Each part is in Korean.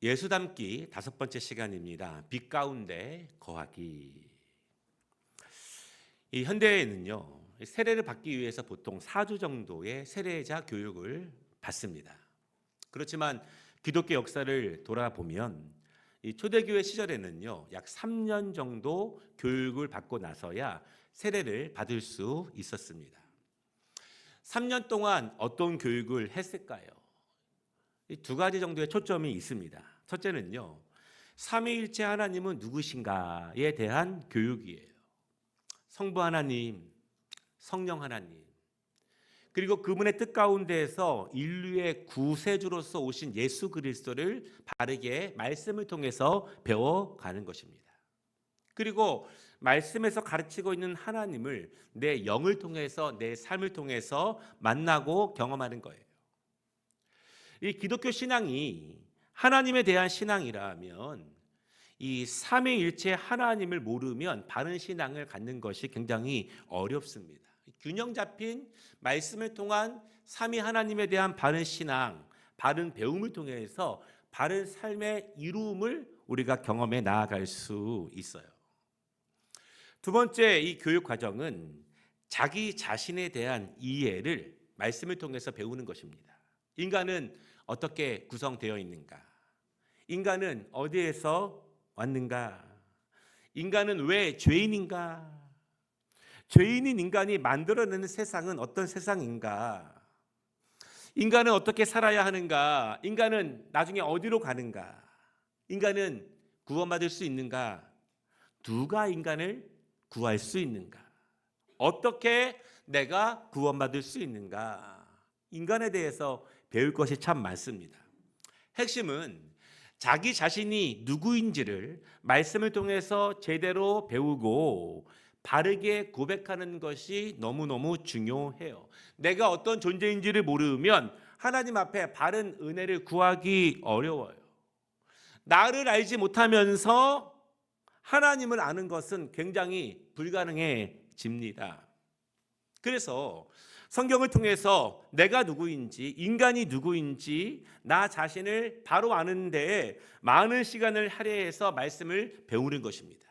예수 닮기 5번째 시간입니다. 빛 가운데 거하기. 이 현대에는요, 세례를 받기 위해서 보통 4주 정도의 세례자 교육을 받습니다. 그렇지만 기독교 역사를 돌아보면 이 초대교회 시절에는요, 약 3년 정도 교육을 받고 나서야 세례를 받을 수 있었습니다. 3년 동안 어떤 교육을 했을까요? 이 두 가지 정도의 초점이 있습니다. 첫째는요, 삼위일체 하나님은 누구신가에 대한 교육이에요. 성부 하나님, 성령 하나님, 그리고 그분의 뜻 가운데에서 인류의 구세주로서 오신 예수 그리스도를 바르게 말씀을 통해서 배워가는 것입니다. 그리고 말씀에서 가르치고 있는 하나님을 내 영을 통해서, 내 삶을 통해서 만나고 경험하는 거예요. 이 기독교 신앙이 하나님에 대한 신앙이라면 이 삼위일체 하나님을 모르면 바른 신앙을 갖는 것이 굉장히 어렵습니다. 균형 잡힌 말씀을 통한 삼위 하나님에 대한 바른 신앙, 바른 배움을 통해서 바른 삶의 이루음을 우리가 경험해 나아갈 수 있어요. 두 번째, 이 교육 과정은 자기 자신에 대한 이해를 말씀을 통해서 배우는 것입니다. 인간은 어떻게 구성되어 있는가? 인간은 어디에서 왔는가? 인간은 왜 죄인인가? 죄인인 인간이 만들어내는 세상은 어떤 세상인가? 인간은 어떻게 살아야 하는가? 인간은 나중에 어디로 가는가? 인간은 구원받을 수 있는가? 누가 인간을 구할 수 있는가? 어떻게 내가 구원받을 수 있는가? 인간에 대해서 배울 것이 참 많습니다. 핵심은 자기 자신이 누구인지를 말씀을 통해서 제대로 배우고 바르게 고백하는 것이 너무너무 중요해요. 내가 어떤 존재인지를 모르면 하나님 앞에 바른 은혜를 구하기 어려워요. 나를 알지 못하면서 하나님을 아는 것은 굉장히 불가능해집니다. 그래서 성경을 통해서 내가 누구인지, 인간이 누구인지 나 자신을 바로 아는 데에 많은 시간을 할애해서 말씀을 배우는 것입니다.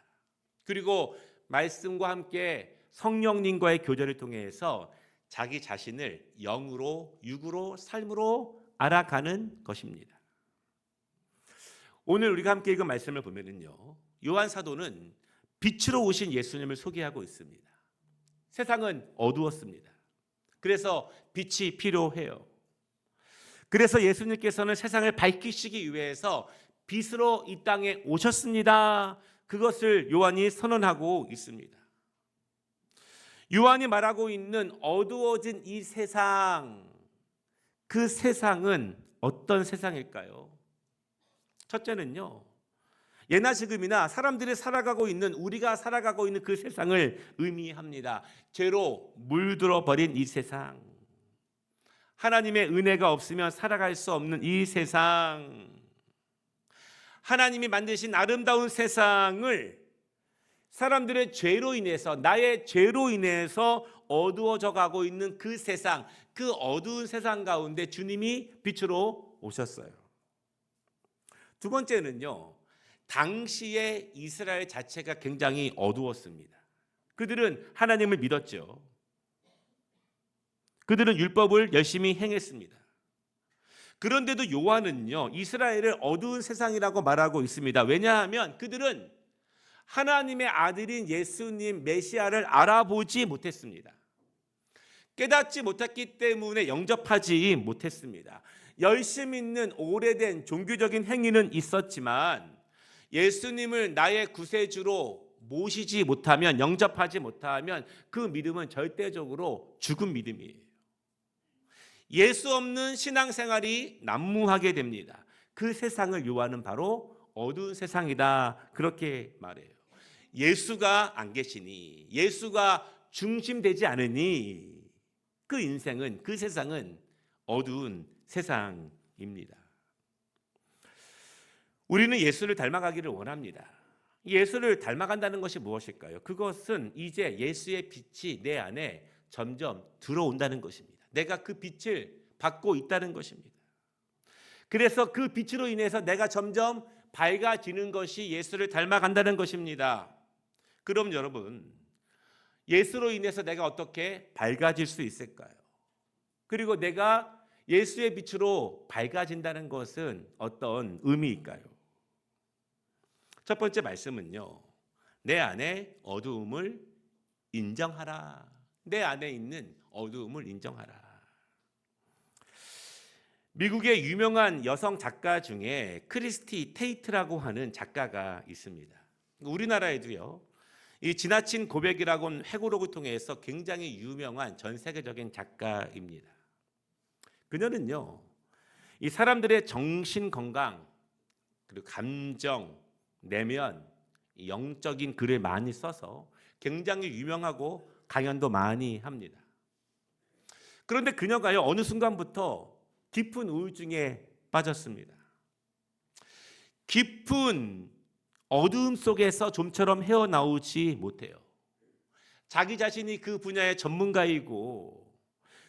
그리고 말씀과 함께 성령님과의 교제를 통해서 자기 자신을 영으로, 육으로, 삶으로 알아가는 것입니다. 오늘 우리가 함께 읽은 말씀을 보면요, 요한 사도는 빛으로 오신 예수님을 소개하고 있습니다. 세상은 어두웠습니다. 그래서 빛이 필요해요. 그래서 예수님께서는 세상을 밝히시기 위해서 빛으로 이 땅에 오셨습니다. 그것을 요한이 선언하고 있습니다. 요한이 말하고 있는 어두워진 이 세상, 그 세상은 어떤 세상일까요? 첫째는요, 예나 지금이나 사람들이 살아가고 있는, 우리가 살아가고 있는 그 세상을 의미합니다. 죄로 물들어 버린 이 세상, 하나님의 은혜가 없으면 살아갈 수 없는 이 세상, 하나님이 만드신 아름다운 세상을 사람들의 죄로 인해서, 나의 죄로 인해서 어두워져 가고 있는 그 세상, 그 어두운 세상 가운데 주님이 빛으로 오셨어요. 두 번째는요, 당시의 이스라엘 자체가 굉장히 어두웠습니다. 그들은 하나님을 믿었죠. 그들은 율법을 열심히 행했습니다. 그런데도 요한은요, 이스라엘을 어두운 세상이라고 말하고 있습니다. 왜냐하면 그들은 하나님의 아들인 예수님 메시아를 알아보지 못했습니다. 깨닫지 못했기 때문에 영접하지 못했습니다. 열심 있는 오래된 종교적인 행위는 있었지만 예수님을 나의 구세주로 모시지 못하면, 영접하지 못하면 그 믿음은 절대적으로 죽은 믿음이에요. 예수 없는 신앙생활이 난무하게 됩니다. 그 세상을 요한은 바로 어두운 세상이다, 그렇게 말해요. 예수가 안 계시니, 예수가 중심되지 않으니 그 인생은, 그 세상은 어두운 세상입니다. 우리는 예수를 닮아가기를 원합니다. 예수를 닮아간다는 것이 무엇일까요? 그것은 이제 예수의 빛이 내 안에 점점 들어온다는 것입니다. 내가 그 빛을 받고 있다는 것입니다. 그래서 그 빛으로 인해서 내가 점점 밝아지는 것이 예수를 닮아간다는 것입니다. 그럼 여러분, 예수로 인해서 내가 어떻게 밝아질 수 있을까요? 그리고 내가 예수의 빛으로 밝아진다는 것은 어떤 의미일까요? 첫 번째 말씀은요, 내 안에 어두움을 인정하라. 내 안에 있는 어두움을 인정하라. 미국의 유명한 여성 작가 중에 크리스티 테이트라고 하는 작가가 있습니다. 우리나라에도요, 이 지나친 고백이라고는 회고록을 통해서 굉장히 유명한 전 세계적인 작가입니다. 그녀는요, 이 사람들의 정신 건강, 그리고 감정, 내면, 영적인 글을 많이 써서 굉장히 유명하고 강연도 많이 합니다. 그런데 그녀가요, 어느 순간부터 깊은 우울증에 빠졌습니다. 깊은 어두움 속에서 좀처럼 헤어나오지 못해요. 자기 자신이 그 분야의 전문가이고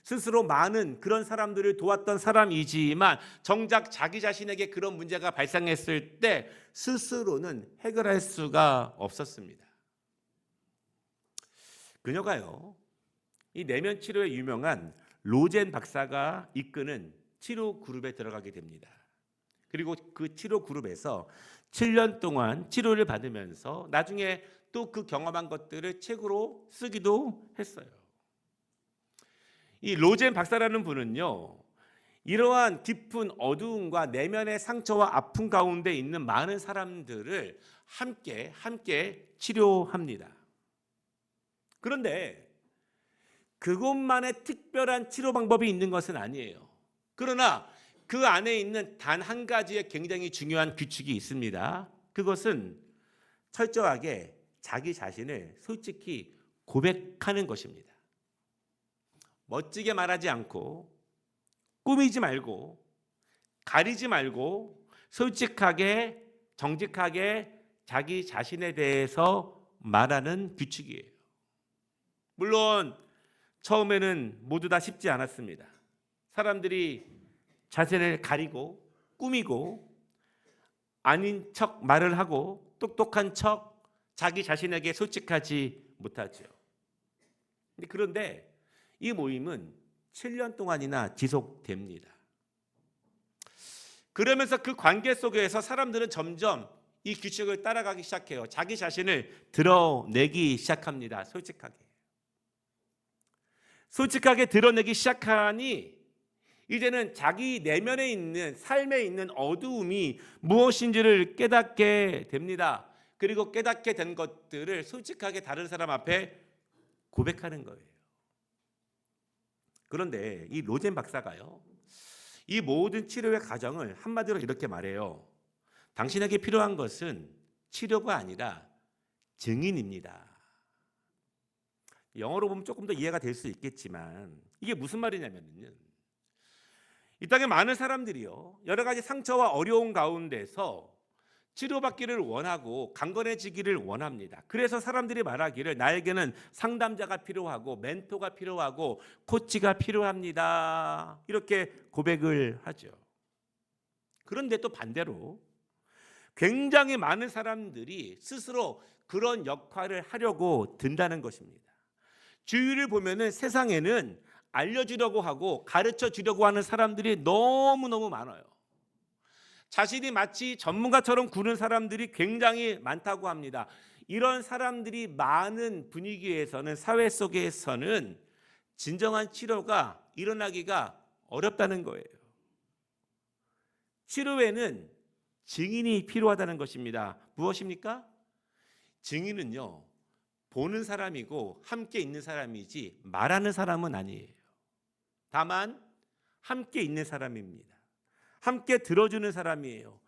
스스로 많은 그런 사람들을 도왔던 사람이지만 정작 자기 자신에게 그런 문제가 발생했을 때 스스로는 해결할 수가 없었습니다. 그녀가요, 이 내면 치료에 유명한 로젠 박사가 이끄는 치료 그룹에 들어가게 됩니다. 그리고 그 치료 그룹에서 7년 동안 치료를 받으면서 나중에 또 그 경험한 것들을 책으로 쓰기도 했어요. 이 로젠 박사라는 분은요, 이러한 깊은 어두움과 내면의 상처와 아픔 가운데 있는 많은 사람들을 함께 치료합니다. 그런데 그것만의 특별한 치료 방법이 있는 것은 아니에요. 그러나 그 안에 있는 단 한 가지의 굉장히 중요한 규칙이 있습니다. 그것은 철저하게 자기 자신을 솔직히 고백하는 것입니다. 멋지게 말하지 않고 꾸미지 말고 가리지 말고 솔직하게 정직하게 자기 자신에 대해서 말하는 규칙이에요. 물론 처음에는 모두 다 쉽지 않았습니다. 사람들이 자신을 가리고 꾸미고 아닌 척 말을 하고 똑똑한 척 자기 자신에게 솔직하지 못하죠. 그런데 이 모임은 7년 동안이나 지속됩니다. 그러면서 그 관계 속에서 사람들은 점점 이 규칙을 따라가기 시작해요. 자기 자신을 드러내기 시작합니다. 솔직하게 드러내기 시작하니 이제는 자기 내면에 있는 삶에 있는 어두움이 무엇인지를 깨닫게 됩니다. 그리고 깨닫게 된 것들을 솔직하게 다른 사람 앞에 고백하는 거예요. 그런데 이 로젠 박사가요, 이 모든 치료의 과정을 한마디로 이렇게 말해요. 당신에게 필요한 것은 치료가 아니라 증인입니다. 영어로 보면 조금 더 이해가 될 수 있겠지만 이게 무슨 말이냐면요, 이 땅에 많은 사람들이요, 여러 가지 상처와 어려움 가운데서 치료받기를 원하고 강건해지기를 원합니다. 그래서 사람들이 말하기를 나에게는 상담자가 필요하고 멘토가 필요하고 코치가 필요합니다. 이렇게 고백을 하죠. 그런데 또 반대로 굉장히 많은 사람들이 스스로 그런 역할을 하려고 든다는 것입니다. 주위를 보면은 세상에는 알려주려고 하고 가르쳐 주려고 하는 사람들이 너무너무 많아요. 자신이 마치 전문가처럼 구는 사람들이 굉장히 많다고 합니다. 이런 사람들이 많은 분위기에서는, 사회 속에서는 진정한 치료가 일어나기가 어렵다는 거예요. 치료에는 증인이 필요하다는 것입니다. 무엇입니까? 증인은요, 보는 사람이고 함께 있는 사람이지 말하는 사람은 아니에요. 다만 함께 있는 사람입니다. 함께 들어주는 사람이에요.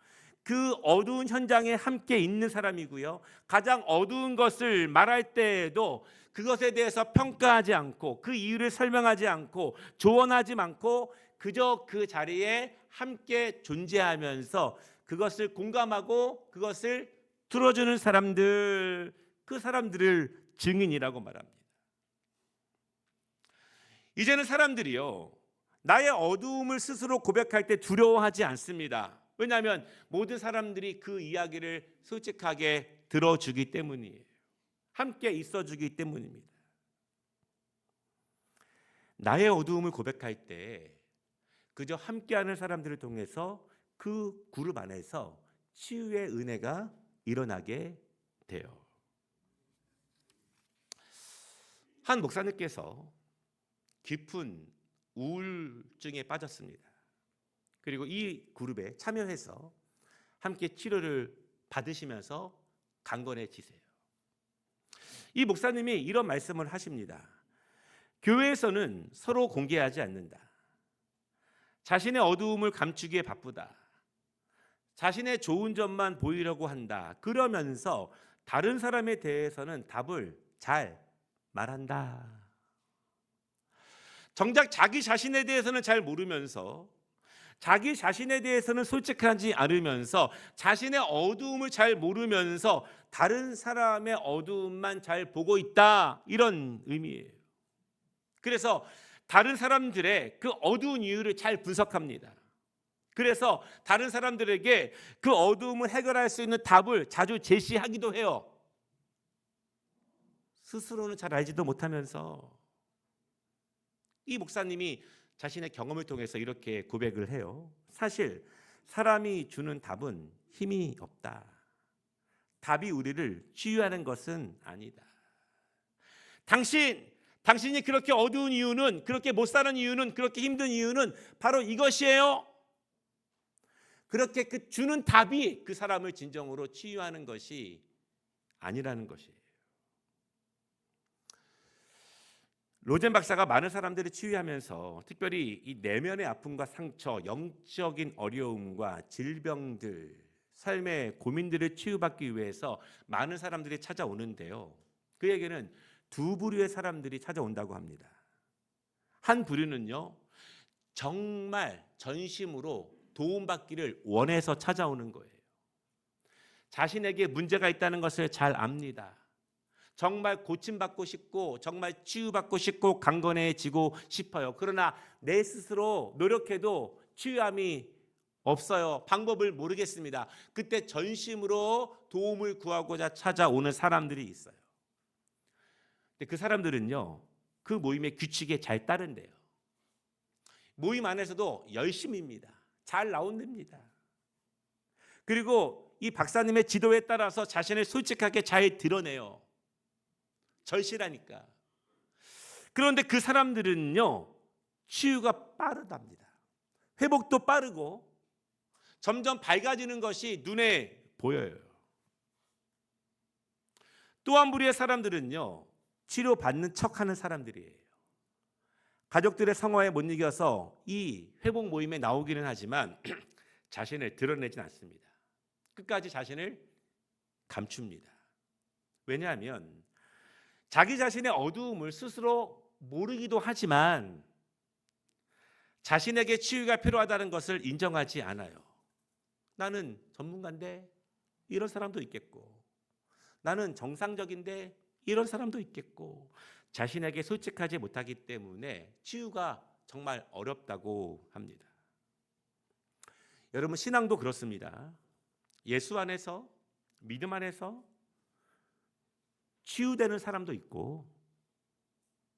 그 어두운 현장에 함께 있는 사람이고요. 가장 어두운 것을 말할 때에도 그것에 대해서 평가하지 않고 그 이유를 설명하지 않고 조언하지 않고 그저 그 자리에 함께 존재하면서 그것을 공감하고 그것을 들어주는 사람들, 그 사람들을 증인이라고 말합니다. 이제는 사람들이요, 나의 어두움을 스스로 고백할 때 두려워하지 않습니다. 왜냐하면 모든 사람들이 그 이야기를 솔직하게 들어주기 때문이에요. 함께 있어주기 때문입니다. 나의 어두움을 고백할 때 그저 함께하는 사람들을 통해서 그 그룹 안에서 치유의 은혜가 일어나게 돼요. 한 목사님께서 깊은 우울증에 빠졌습니다. 그리고 이 그룹에 참여해서 함께 치료를 받으시면서 강건해지세요. 이 목사님이 이런 말씀을 하십니다. 교회에서는 서로 공개하지 않는다. 자신의 어두움을 감추기에 바쁘다. 자신의 좋은 점만 보이려고 한다. 그러면서 다른 사람에 대해서는 답을 잘 말한다. 정작 자기 자신에 대해서는 잘 모르면서, 자기 자신에 대해서는 솔직하지 않으면서, 자신의 어두움을 잘 모르면서 다른 사람의 어두움만 잘 보고 있다, 이런 의미예요. 그래서 다른 사람들의 그 어두운 이유를 잘 분석합니다. 그래서 다른 사람들에게 그 어두움을 해결할 수 있는 답을 자주 제시하기도 해요. 스스로는 잘 알지도 못하면서. 이 목사님이 자신의 경험을 통해서 이렇게 고백을 해요. 사실 사람이 주는 답은 힘이 없다. 답이 우리를 치유하는 것은 아니다. 당신이 그렇게 어두운 이유는, 그렇게 못 사는 이유는, 그렇게 힘든 이유는 바로 이것이에요. 그렇게 그 주는 답이 그 사람을 진정으로 치유하는 것이 아니라는 것이에요. 로젠 박사가 많은 사람들을 치유하면서 특별히 이 내면의 아픔과 상처, 영적인 어려움과 질병들, 삶의 고민들을 치유받기 위해서 많은 사람들이 찾아오는데요. 그에게는 두 부류의 사람들이 찾아온다고 합니다. 한 부류는요, 정말 전심으로 도움받기를 원해서 찾아오는 거예요. 자신에게 문제가 있다는 것을 잘 압니다. 정말 고침받고 싶고 정말 치유받고 싶고 강건해지고 싶어요. 그러나 내 스스로 노력해도 치유함이 없어요. 방법을 모르겠습니다. 그때 전심으로 도움을 구하고자 찾아오는 사람들이 있어요. 근데 그 사람들은요, 그 모임의 규칙에 잘 따른대요. 모임 안에서도 열심입니다. 잘 나온답니다. 그리고 이 박사님의 지도에 따라서 자신을 솔직하게 잘 드러내요. 절실하니까. 그런데 그 사람들은요, 치유가 빠르답니다. 회복도 빠르고 점점 밝아지는 것이 눈에 보여요. 또 한 부류의 사람들은요, 치료받는 척하는 사람들이에요. 가족들의 성화에 못 이겨서 이 회복 모임에 나오기는 하지만 자신을 드러내진 않습니다. 끝까지 자신을 감춥니다. 왜냐하면 자기 자신의 어두움을 스스로 모르기도 하지만 자신에게 치유가 필요하다는 것을 인정하지 않아요. 나는 전문가인데 이런 사람도 있겠고, 나는 정상적인데 이런 사람도 있겠고, 자신에게 솔직하지 못하기 때문에 치유가 정말 어렵다고 합니다. 여러분, 신앙도 그렇습니다. 예수 안에서, 믿음 안에서 치유되는 사람도 있고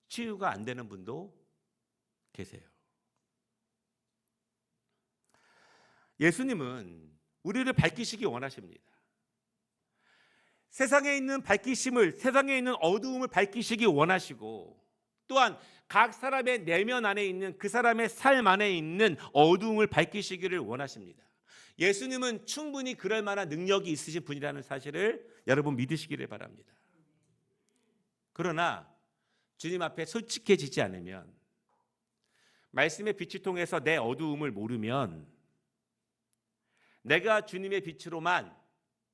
치유가 안 되는 분도 계세요. 예수님은 우리를 밝히시기 원하십니다. 세상에 있는 밝히심을, 세상에 있는 어두움을 밝히시기 원하시고, 또한 각 사람의 내면 안에 있는 그 사람의 삶 안에 있는 어두움을 밝히시기를 원하십니다. 예수님은 충분히 그럴 만한 능력이 있으신 분이라는 사실을 여러분 믿으시기를 바랍니다. 그러나 주님 앞에 솔직해지지 않으면, 말씀의 빛을 통해서 내 어두움을 모르면, 내가 주님의 빛으로만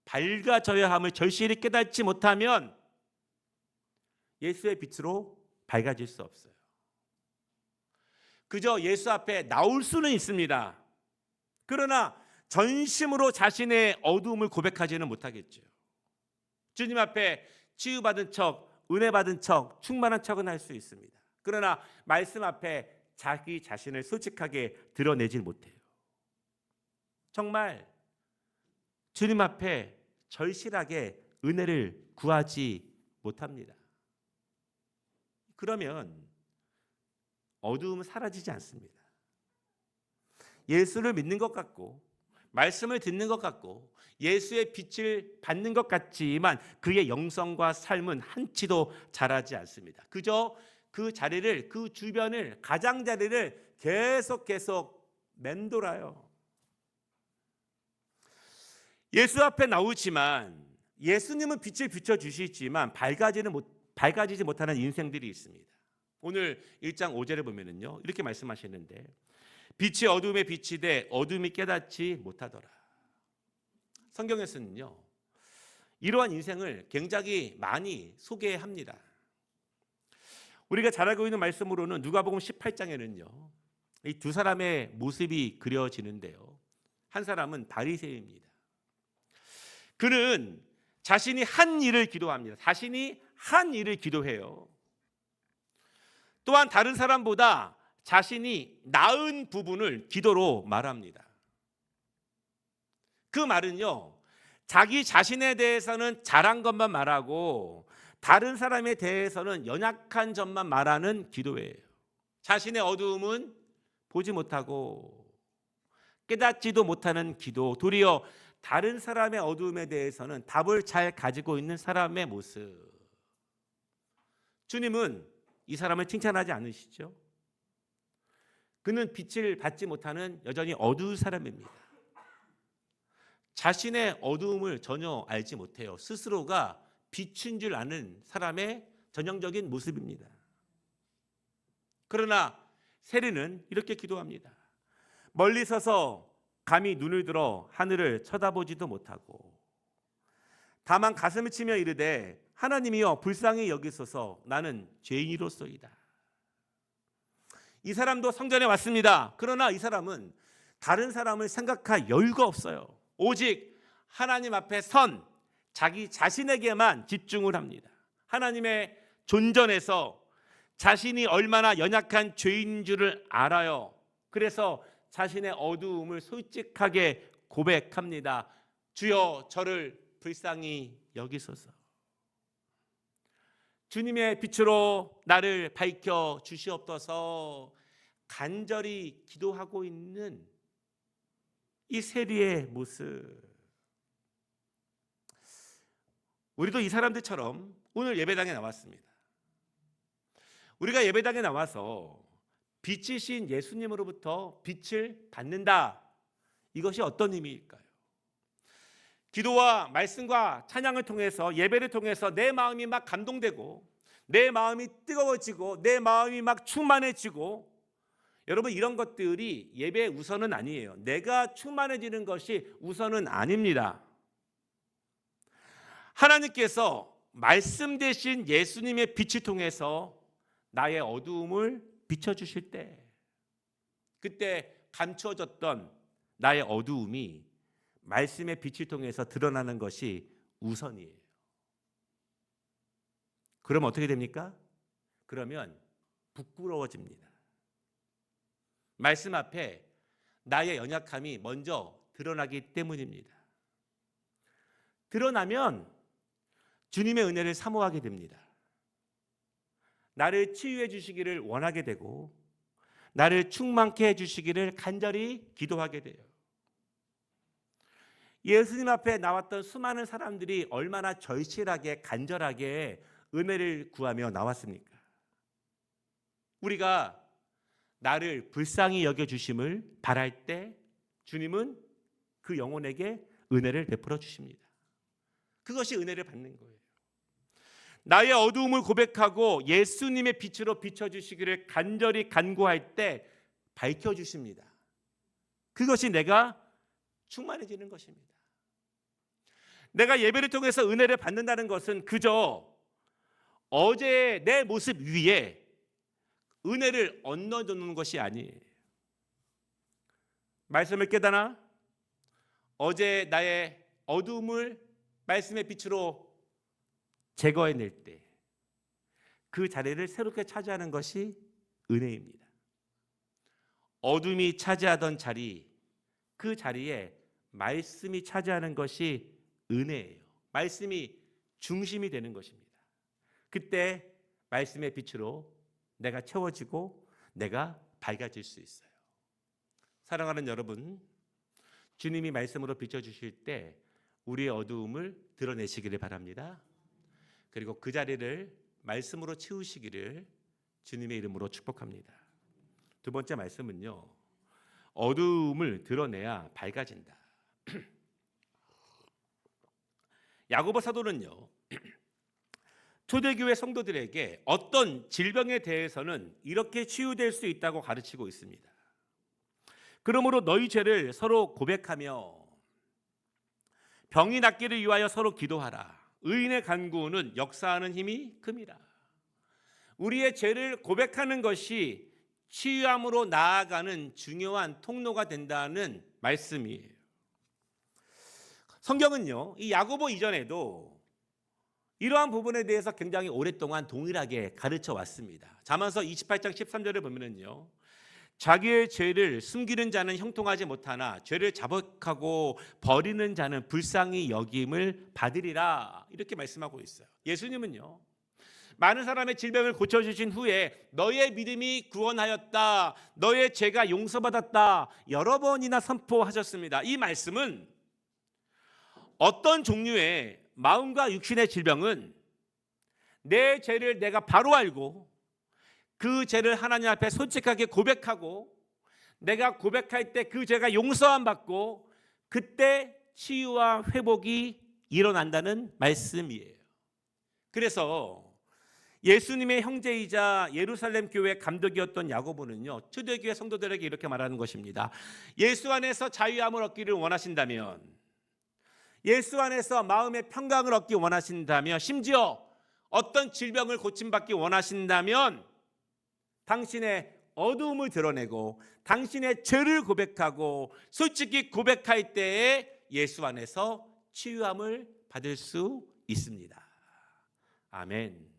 밝아져야 함을 절실히 깨닫지 못하면 예수의 빛으로 밝아질 수 없어요. 그저 예수 앞에 나올 수는 있습니다. 그러나 전심으로 자신의 어두움을 고백하지는 못하겠죠. 주님 앞에 치유받은 척, 은혜 받은 척, 충만한 척은 할 수 있습니다. 그러나 말씀 앞에 자기 자신을 솔직하게 드러내질 못해요. 정말 주님 앞에 절실하게 은혜를 구하지 못합니다. 그러면 어두움은 사라지지 않습니다. 예수를 믿는 것 같고 말씀을 듣는 것 같고 예수의 빛을 받는 것 같지만 그의 영성과 삶은 한치도 자라지 않습니다. 그저 그 자리를, 그 주변을, 가장자리를 계속 맴돌아요. 예수 앞에 나오지만 예수님은 빛을 비춰주시지만 밝아지지 못하는 인생들이 있습니다. 오늘 1장 5절에 보면은요, 이렇게 말씀하시는데 빛이 어둠에 비치되 어둠이 깨닫지 못하더라. 성경에서는요, 이러한 인생을 굉장히 많이 소개합니다. 우리가 잘 알고 있는 말씀으로는 누가복음 18장에는요, 이 두 사람의 모습이 그려지는데요. 한 사람은 바리새인입니다. 그는 자신이 한 일을 기도합니다. 자신이 한 일을 기도해요. 또한 다른 사람보다 자신이 나은 부분을 기도로 말합니다. 그 말은요, 자기 자신에 대해서는 잘한 것만 말하고 다른 사람에 대해서는 연약한 점만 말하는 기도예요. 자신의 어두움은 보지 못하고 깨닫지도 못하는 기도, 도리어 다른 사람의 어두움에 대해서는 답을 잘 가지고 있는 사람의 모습. 주님은 이 사람을 칭찬하지 않으시죠? 그는 빛을 받지 못하는 여전히 어두운 사람입니다. 자신의 어두움을 전혀 알지 못해요. 스스로가 빛인 줄 아는 사람의 전형적인 모습입니다. 그러나 세리는 이렇게 기도합니다. 멀리 서서 감히 눈을 들어 하늘을 쳐다보지도 못하고 다만 가슴을 치며 이르되 하나님이여 불쌍히 여기소서 나는 죄인이로소이다. 이 사람도 성전에 왔습니다. 그러나 이 사람은 다른 사람을 생각할 여유가 없어요. 오직 하나님 앞에 선 자기 자신에게만 집중을 합니다. 하나님의 존전에서 자신이 얼마나 연약한 죄인 줄을 알아요. 그래서 자신의 어두움을 솔직하게 고백합니다. 주여 저를 불쌍히 여기소서. 주님의 빛으로 나를 밝혀 주시옵소서. 간절히 기도하고 있는 이 세리의 모습. 우리도 이 사람들처럼 오늘 예배당에 나왔습니다. 우리가 예배당에 나와서 빛이신 예수님으로부터 빛을 받는다. 이것이 어떤 의미일까요? 기도와 말씀과 찬양을 통해서, 예배를 통해서 내 마음이 막 감동되고 내 마음이 뜨거워지고 내 마음이 막 충만해지고, 여러분 이런 것들이 예배의 우선은 아니에요. 내가 충만해지는 것이 우선은 아닙니다. 하나님께서 말씀 되신 예수님의 빛을 통해서 나의 어두움을 비춰주실 때, 그때 감추어졌던 나의 어두움이 말씀의 빛을 통해서 드러나는 것이 우선이에요. 그럼 어떻게 됩니까? 그러면 부끄러워집니다. 말씀 앞에 나의 연약함이 먼저 드러나기 때문입니다. 드러나면 주님의 은혜를 사모하게 됩니다. 나를 치유해 주시기를 원하게 되고 나를 충만케 해 주시기를 간절히 기도하게 돼요. 예수님 앞에 나왔던 수많은 사람들이 얼마나 절실하게 간절하게 은혜를 구하며 나왔습니까? 우리가 나를 불쌍히 여겨주심을 바랄 때 주님은 그 영혼에게 은혜를 베풀어 주십니다. 그것이 은혜를 받는 거예요. 나의 어두움을 고백하고 예수님의 빛으로 비춰주시기를 간절히 간구할 때 밝혀주십니다. 그것이 내가 충만해지는 것입니다. 내가 예배를 통해서 은혜를 받는다는 것은 그저 어제의 내 모습 위에 은혜를 얹어놓는 것이 아니에요. 말씀을 깨닫나? 어제 나의 어두움을 말씀의 빛으로 제거해낼 때 그 자리를 새롭게 차지하는 것이 은혜입니다. 어둠이 차지하던 자리, 그 자리에 말씀이 차지하는 것이 은혜예요. 말씀이 중심이 되는 것입니다. 그때 말씀의 빛으로 내가 채워지고 내가 밝아질 수 있어요. 사랑하는 여러분, 주님이 말씀으로 비춰주실 때 우리의 어두움을 드러내시기를 바랍니다. 그리고 그 자리를 말씀으로 채우시기를 주님의 이름으로 축복합니다. 두 번째 말씀은요, 어두움을 드러내야 밝아진다. 야고보 사도는요, 초대교회 성도들에게 어떤 질병에 대해서는 이렇게 치유될 수 있다고 가르치고 있습니다. 그러므로 너희 죄를 서로 고백하며 병이 낫기를 위하여 서로 기도하라. 의인의 간구는 역사하는 힘이 큼이라. 우리의 죄를 고백하는 것이 치유함으로 나아가는 중요한 통로가 된다는 말씀이에요. 성경은요, 이 야고보 이전에도 이러한 부분에 대해서 굉장히 오랫동안 동일하게 가르쳐 왔습니다. 잠언서 28장 13절을 보면은요, 자기의 죄를 숨기는 자는 형통하지 못하나 죄를 자복하고 버리는 자는 불쌍히 여김을 받으리라, 이렇게 말씀하고 있어요. 예수님은요, 많은 사람의 질병을 고쳐주신 후에 너의 믿음이 구원하였다, 너의 죄가 용서받았다 여러 번이나 선포하셨습니다. 이 말씀은 어떤 종류의 마음과 육신의 질병은 내 죄를 내가 바로 알고 그 죄를 하나님 앞에 솔직하게 고백하고 내가 고백할 때 그 죄가 용서함 받고 그때 치유와 회복이 일어난다는 말씀이에요. 그래서 예수님의 형제이자 예루살렘 교회 감독이었던 야고보는요, 초대교회 성도들에게 이렇게 말하는 것입니다. 예수 안에서 자유함을 얻기를 원하신다면, 예수 안에서 마음의 평강을 얻기 원하신다면, 심지어 어떤 질병을 고침받기 원하신다면 당신의 어두움을 드러내고 당신의 죄를 고백하고 솔직히 고백할 때에 예수 안에서 치유함을 받을 수 있습니다. 아멘.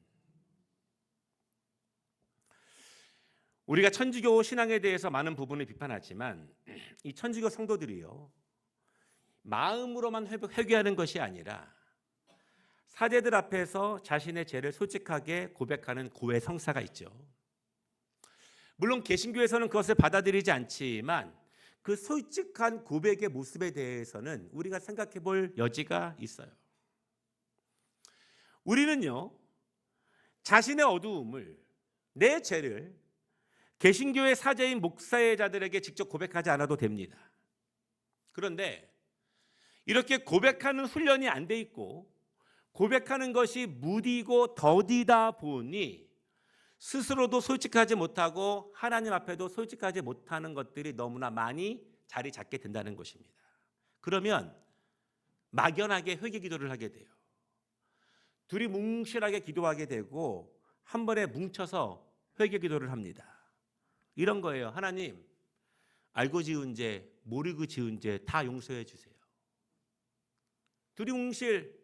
우리가 천주교 신앙에 대해서 많은 부분을 비판하지만 이 천주교 성도들이요, 마음으로만 회개하는 것이 아니라 사제들 앞에서 자신의 죄를 솔직하게 고백하는 고해 성사가 있죠. 물론 개신교에서는 그것을 받아들이지 않지만 그 솔직한 고백의 모습에 대해서는 우리가 생각해 볼 여지가 있어요. 우리는요, 자신의 어두움을, 내 죄를 개신교의 사제인 목사자들에게 직접 고백하지 않아도 됩니다. 그런데 이렇게 고백하는 훈련이 안 돼 있고 고백하는 것이 무디고 더디다 보니 스스로도 솔직하지 못하고 하나님 앞에도 솔직하지 못하는 것들이 너무나 많이 자리 잡게 된다는 것입니다. 그러면 막연하게 회개 기도를 하게 돼요. 둘이 뭉실하게 기도하게 되고 한 번에 뭉쳐서 회개 기도를 합니다. 이런 거예요. 하나님, 알고 지은 죄, 모르고 지은 죄 다 용서해 주세요. 둘이 뭉실.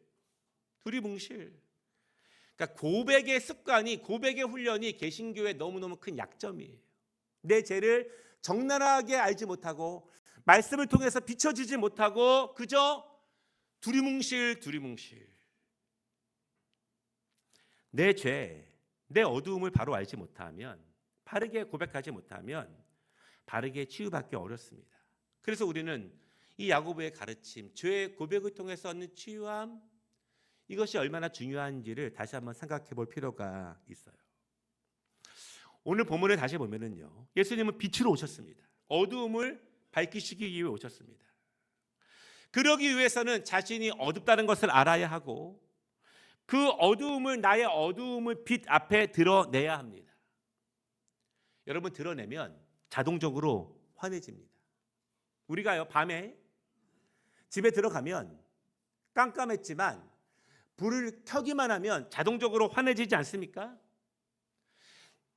그러니까 고백의 습관이, 고백의 훈련이 개신교의 너무너무 큰 약점이에요. 내 죄를 적나라하게 알지 못하고 말씀을 통해서 비춰지지 못하고 그저 두리뭉실. 내 죄, 내 어두움을 바로 알지 못하면, 바르게 고백하지 못하면 바르게 치유받기 어렵습니다. 그래서 우리는 이 야고보의 가르침, 죄의 고백을 통해서 얻는 치유함, 이것이 얼마나 중요한지를 다시 한번 생각해 볼 필요가 있어요. 오늘 본문을 다시 보면은요, 예수님은 빛으로 오셨습니다. 어두움을 밝히시기 위해 오셨습니다. 그러기 위해서는 자신이 어둡다는 것을 알아야 하고 그 어두움을, 나의 어두움을 빛 앞에 드러내야 합니다. 여러분, 드러내면 자동적으로 환해집니다. 우리가요, 밤에 집에 들어가면 깜깜했지만 불을 켜기만 하면 자동적으로 환해지지 않습니까?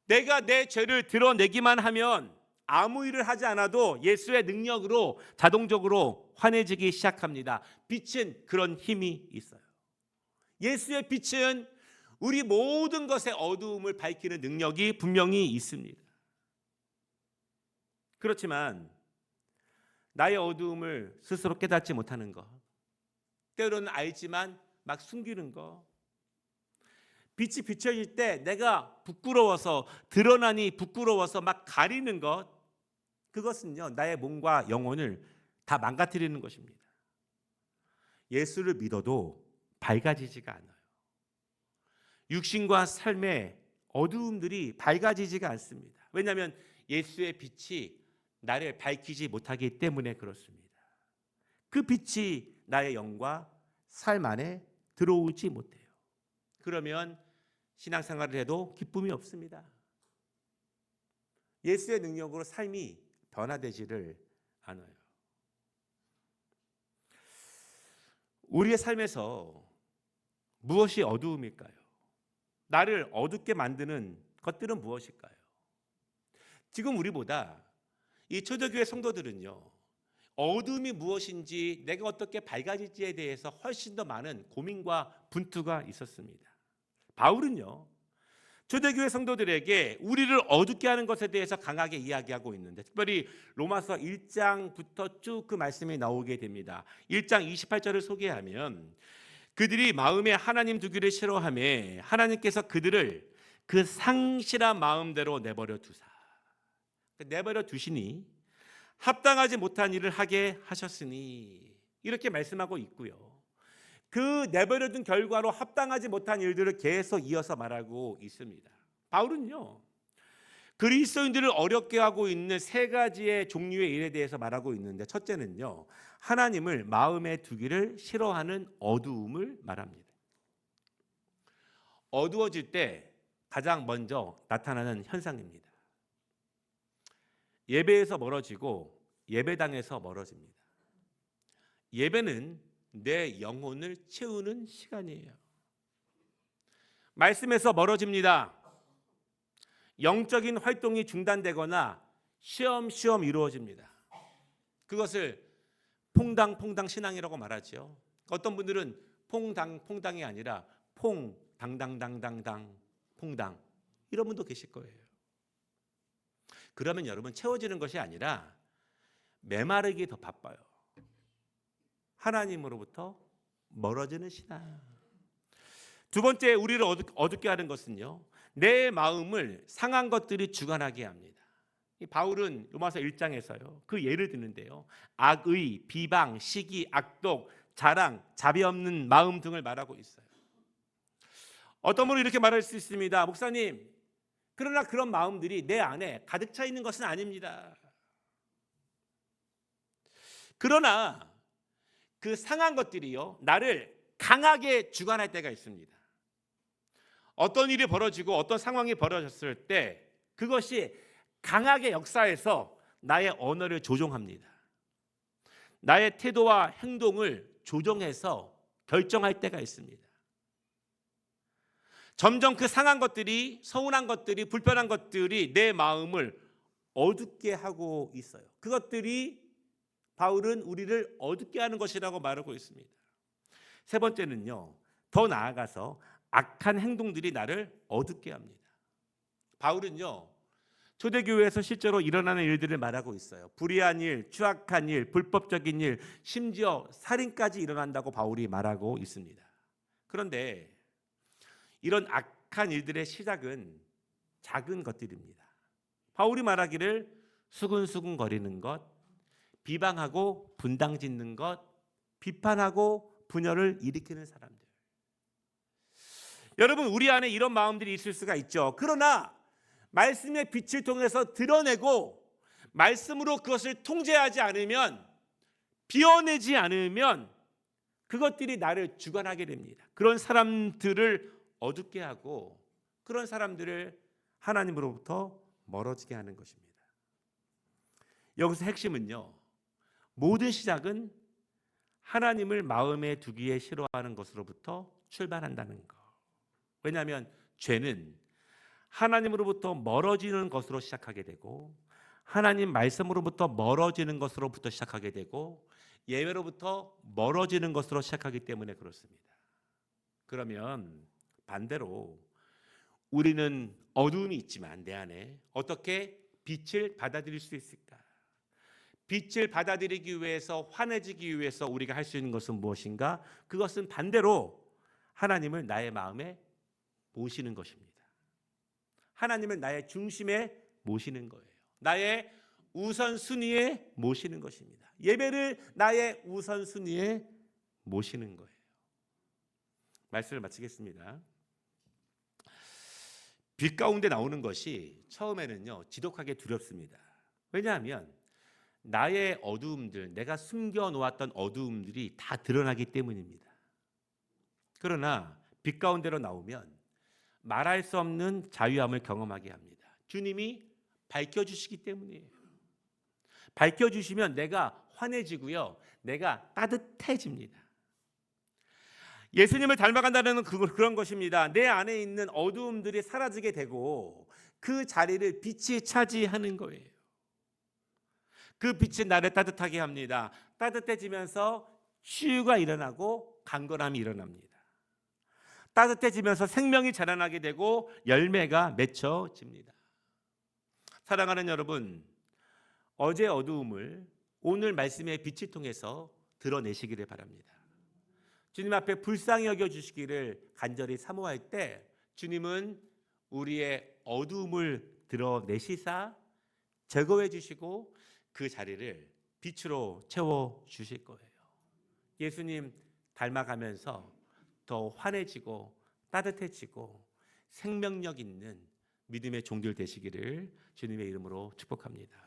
내가 내 죄를 드러내기만 하면 아무 일을 하지 않아도 예수의 능력으로 자동적으로 환해지기 시작합니다. 빛은 그런 힘이 있어요. 예수의 빛은 우리 모든 것의 어두움을 밝히는 능력이 분명히 있습니다. 그렇지만 나의 어두움을 스스로 깨닫지 못하는 것, 때로는 알지만 막 숨기는 것, 빛이 비춰질 때 내가 부끄러워서, 드러나니 부끄러워서 막 가리는 것, 그것은요 나의 몸과 영혼을 다 망가뜨리는 것입니다. 예수를 믿어도 밝아지지가 않아요. 육신과 삶의 어두움들이 밝아지지가 않습니다. 왜냐하면 예수의 빛이 나를 밝히지 못하기 때문에 그렇습니다. 그 빛이 나의 영과 삶 안에 들어오지 못해요. 그러면 신앙생활을 해도 기쁨이 없습니다. 예수의 능력으로 삶이 변화되지를 않아요. 우리의 삶에서 무엇이 어두움일까요? 나를 어둡게 만드는 것들은 무엇일까요? 지금 우리보다 이 초대교회 성도들은요, 어둠이 무엇인지, 내가 어떻게 밝아질지에 대해서 훨씬 더 많은 고민과 분투가 있었습니다. 바울은요, 초대교회 성도들에게 우리를 어둡게 하는 것에 대해서 강하게 이야기하고 있는데, 특별히 로마서 1장부터 쭉 그 말씀이 나오게 됩니다. 1장 28절을 소개하면, 그들이 마음에 하나님 두기를 싫어하며 하나님께서 그들을 그 상실한 마음대로 내버려 두사, 내버려 두시니 합당하지 못한 일을 하게 하셨으니, 이렇게 말씀하고 있고요. 그 내버려둔 결과로 합당하지 못한 일들을 계속 이어서 말하고 있습니다. 바울은요, 그리스도인들을 어렵게 하고 있는 세 가지의 종류의 일에 대해서 말하고 있는데, 첫째는요, 하나님을 마음에 두기를 싫어하는 어두움을 말합니다. 어두워질 때 가장 먼저 나타나는 현상입니다. 예배에서 멀어지고 예배당에서 멀어집니다. 예배는 내 영혼을 채우는 시간이에요. 말씀에서 멀어집니다. 영적인 활동이 중단되거나 쉬엄쉬엄 이루어집니다. 그것을 퐁당퐁당 신앙이라고 말하죠. 어떤 분들은 퐁당퐁당이 아니라 퐁당당당당당 퐁당, 이런 분도 계실 거예요. 그러면 여러분, 채워지는 것이 아니라 메마르기 더 바빠요. 하나님으로부터 멀어지는 신앙. 두 번째, 우리를 어둡게 하는 것은요, 내 마음을 상한 것들이 주관하게 합니다. 바울은 로마서 1장에서요 그 예를 드는데요, 악의, 비방, 시기, 악독, 자랑, 자비 없는 마음 등을 말하고 있어요. 어떤 분은 이렇게 말할 수 있습니다. 목사님, 그러나 그런 마음들이 내 안에 가득 차 있는 것은 아닙니다. 그러나 그 상한 것들이요, 나를 강하게 주관할 때가 있습니다. 어떤 일이 벌어지고 어떤 상황이 벌어졌을 때 그것이 강하게 역사해서 나의 언어를 조종합니다. 나의 태도와 행동을 조정해서 결정할 때가 있습니다. 점점 그 상한 것들이, 서운한 것들이, 불편한 것들이 내 마음을 어둡게 하고 있어요. 그것들이 바울은 우리를 어둡게 하는 것이라고 말하고 있습니다. 세 번째는요, 더 나아가서 악한 행동들이 나를 어둡게 합니다. 바울은요, 초대교회에서 실제로 일어나는 일들을 말하고 있어요. 불의한 일, 추악한 일, 불법적인 일, 심지어 살인까지 일어난다고 바울이 말하고 있습니다. 그런데 이런 악한 일들의 시작은 작은 것들입니다. 바울이 말하기를 수근수근 거리는 것, 비방하고 분당 짓는 것, 비판하고 분열을 일으키는 사람들. 여러분, 우리 안에 이런 마음들이 있을 수가 있죠. 그러나 말씀의 빛을 통해서 드러내고 말씀으로 그것을 통제하지 않으면, 비워내지 않으면 그것들이 나를 주관하게 됩니다. 그런 사람들을 어둡게 하고 그런 사람들을 하나님으로부터 멀어지게 하는 것입니다. 여기서 핵심은요, 모든 시작은 하나님을 마음에 두기에 싫어하는 것으로부터 출발한다는 것. 왜냐하면 죄는 하나님으로부터 멀어지는 것으로 시작하게 되고, 하나님 말씀으로부터 멀어지는 것으로부터 시작하게 되고, 예배로부터 멀어지는 것으로 시작하기 때문에 그렇습니다. 그러면 반대로 우리는 어두움이 있지만 내 안에 어떻게 빛을 받아들일 수 있을까? 빛을 받아들이기 위해서, 환해지기 위해서 우리가 할 수 있는 것은 무엇인가? 그것은 반대로 하나님을 나의 마음에 모시는 것입니다. 하나님을 나의 중심에 모시는 거예요. 나의 우선순위에 모시는 것입니다. 예배를 나의 우선순위에 모시는 거예요. 말씀을 마치겠습니다. 빛 가운데 나오는 것이 처음에는요, 지독하게 두렵습니다. 왜냐하면 나의 어두움들, 내가 숨겨놓았던 어두움들이 다 드러나기 때문입니다. 그러나 빛 가운데로 나오면 말할 수 없는 자유함을 경험하게 합니다. 주님이 밝혀주시기 때문이에요. 밝혀주시면 내가 환해지고요, 내가 따뜻해집니다. 예수님을 닮아간다는 그런 것입니다. 내 안에 있는 어두움들이 사라지게 되고 그 자리를 빛이 차지하는 거예요. 그 빛이 나를 따뜻하게 합니다. 따뜻해지면서 치유가 일어나고 강건함이 일어납니다. 따뜻해지면서 생명이 자라나게 되고 열매가 맺혀집니다. 사랑하는 여러분, 어제 어두움을 오늘 말씀의 빛을 통해서 드러내시기를 바랍니다. 주님 앞에 불쌍히 여겨주시기를 간절히 사모할 때 주님은 우리의 어두움을 드러내시사 제거해 주시고 그 자리를 빛으로 채워주실 거예요. 예수님 닮아가면서 더 환해지고 따뜻해지고 생명력 있는 믿음의 종들 되시기를 주님의 이름으로 축복합니다.